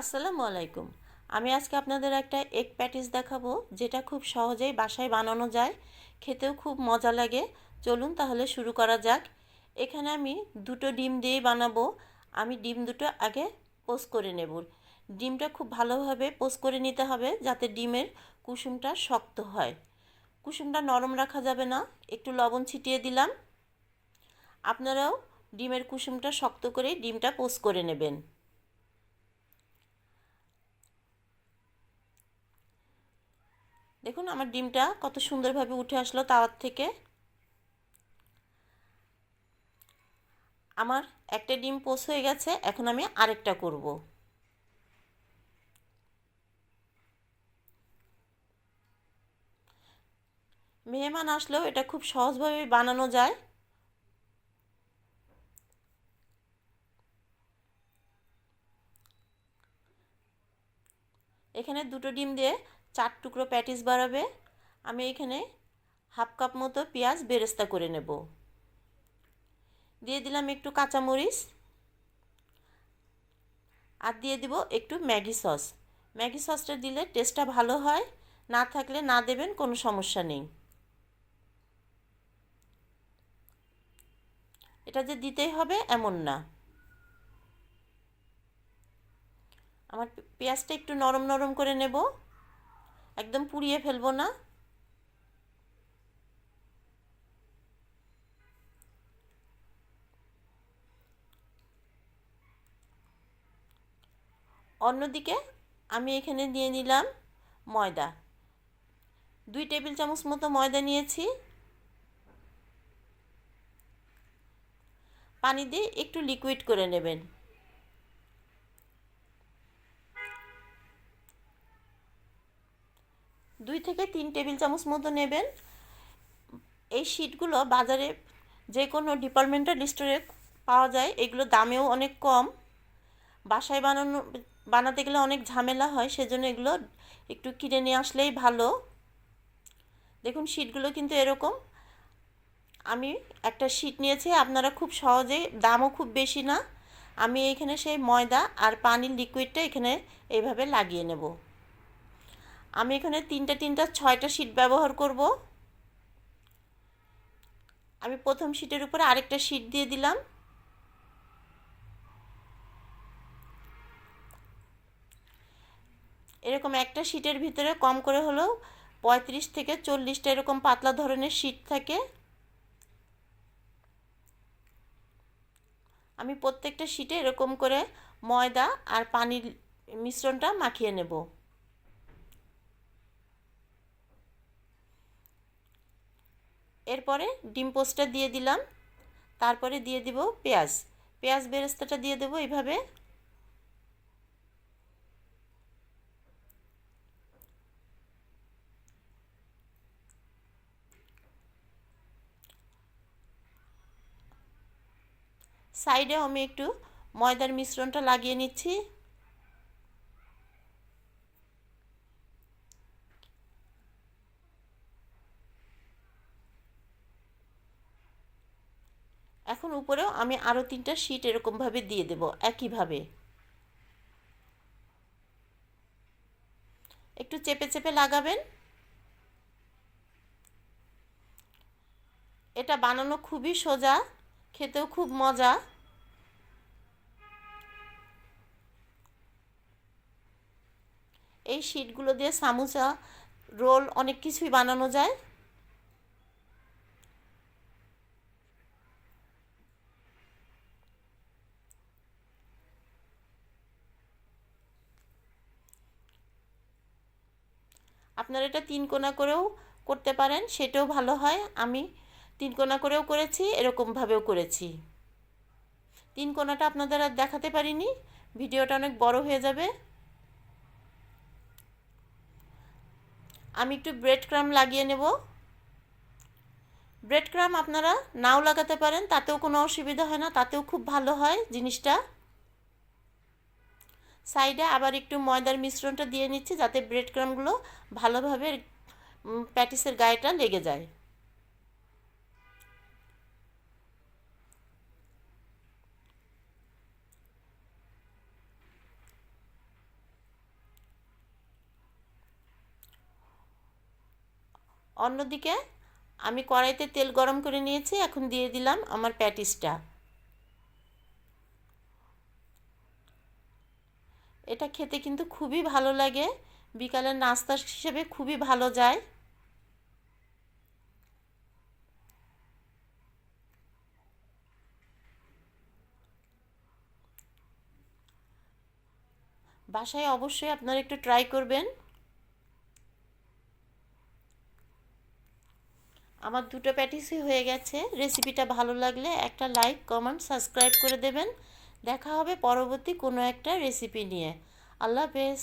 আসসালামু আলাইকুম। আমি আজকে আপনাদের একটা এগ প্যাটিস দেখাবো, যেটা খুব সহজেই বাসায় বানানো যায়, খেতেও খুব মজা লাগে। চলুন তাহলে শুরু করা যাক। এখানে আমি দুটো ডিম দিয়েই বানাবো। আমি ডিম দুটো আগে পোস্ট করে নেব। ডিমটা খুব ভালোভাবে পোস্ট করে নিতে হবে, যাতে ডিমের কুসুমটা শক্ত হয়। কুসুমটা নরম রাখা যাবে না। একটু লবণ ছিটিয়ে দিলাম। আপনারাও ডিমের কুসুমটা শক্ত করে ডিমটা পোস্ট করে নেবেন। দেখুন আমার ডিমটা কত সুন্দরভাবে উঠে আসলো তাওয়ার থেকে। আমার একটা ডিম পোস্ট হয়ে গেছে, এখন আমি আরেকটা করব। মেহমান আসলেও এটা খুব সহজভাবে বানানো যায়। এখানে দুটো ডিম দিয়ে 4 টুকরো প্যাটিস বানাবে। আমি এখানে হাফ কাপ মতো পেঁয়াজ বেরেস্তা করে নেব। দিয়ে দিলাম একটু কাঁচামরিচ, আর দিয়ে দিব একটু ম্যাগি সস। ম্যাগি সসটা দিলে টেস্টটা ভালো হয়, না থাকলে না দেবেন, কোনো সমস্যা নেই। এটা যে দিতেই হবে এমন না। আমার পেঁয়াজটা একটু নরম নরম করে নেব, একদম পুড়িয়ে ফেলবো না। অন্যদিকে আমি এখানে নিয়ে নিলাম ময়দা। 2 টেবিল চামচ মতো ময়দা নিয়েছি। পানি দিয়ে একটু লিকুইড করে নেবেন। 2 থেকে 3 টেবিল চামচ মতো নেবেন। এই শিটগুলো বাজারে যে কোনো ডিপার্টমেন্টাল স্টোরে পাওয়া যায়। এগুলো দামেও অনেক কম। বাসায় বানাতে গেলে অনেক ঝামেলা হয়, সেজন্য এগুলো একটু কিনে নিয়ে আসলেই ভালো। দেখুন শিটগুলো কিন্তু এরকম। আমি একটা শিট নিয়েছি, আপনারা খুব সহজেই, দামও খুব বেশি না। আমি এখানে সেই ময়দা আর পানির লিকুইডটা এখানে এইভাবে লাগিয়ে নেব। আমি এখানে তিনটা তিনটা 6টা শিট ব্যবহার করব। আমি প্রথম শিটের উপরে আরেকটা শিট দিয়ে দিলাম। এরকম একটা শিটের ভিতরে কম করে হলেও 35 থেকে 40টা এরকম পাতলা ধরনের শিট থাকে। আমি প্রত্যেকটা শিটে এরকম করে ময়দা আর পানির মিশ্রণটা মাখিয়ে নেব। এরপরে ডিম পোস্টটা দিয়ে দিলাম। তারপরে দিয়ে দিব পেঁয়াজ। পেঁয়াজ বেরেস্তাটা দিয়ে দেবো এইভাবে। সাইডে আমি একটু ময়দার মিশ্রণটা লাগিয়ে নিচ্ছি। এখন উপরেও আমি আরও 3টা শিট এরকমভাবে দিয়ে দেব একইভাবে। একটু চেপে চেপে লাগাবেন। এটা বানানো খুবই সোজা, খেতেও খুব মজা। এই শিটগুলো দিয়ে সামোসা, রোল, অনেক কিছুই বানানো যায়। আপনারা এটা 3 কোনা করেও করতে পারেন, সেটাও ভালো হয়। আমি 3 কোনা করেও করেছি, এরকমভাবেও করেছি। 3 কোনাটা আপনাদের আর দেখাতে পারিনি, ভিডিওটা অনেক বড় হয়ে যাবে। আমি একটু ব্রেড ক্রাম্ব লাগিয়ে নেব। ব্রেড ক্রাম্ব আপনারা নাও লাগাতে পারেন, তাতেও কোনো অসুবিধা হয় না, তাতেও খুব ভালো হয় জিনিসটা। সাইডে আবার একটু ময়দার মিশ্রণটা দিয়ে নিচ্ছি, যাতে ব্রেড ক্রাম্বগুলো ভালোভাবে প্যাটিসের গায়েটা লেগে যায়। অন্যদিকে আমি কড়াইতে তেল গরম করে নিয়েছি, এখন দিয়ে দিলাম আমার প্যাটিসটা। এটা খেতে কিন্তু খুবই ভালো লাগে, বিকালের নাস্তা হিসেবে খুবই ভালো যায়। বাসায় অবশ্যই আপনারা একটু ট্রাই করবেন। আমার দুটো প্যাটিসই হয়ে গেছে। রেসিপিটা ভালো লাগলে একটা লাইক, কমেন্ট, সাবস্ক্রাইব করে দেবেন। দেখা হবে পরবর্তী কোনো একটা রেসিপি নিয়ে। আল্লাহ হাফেজ।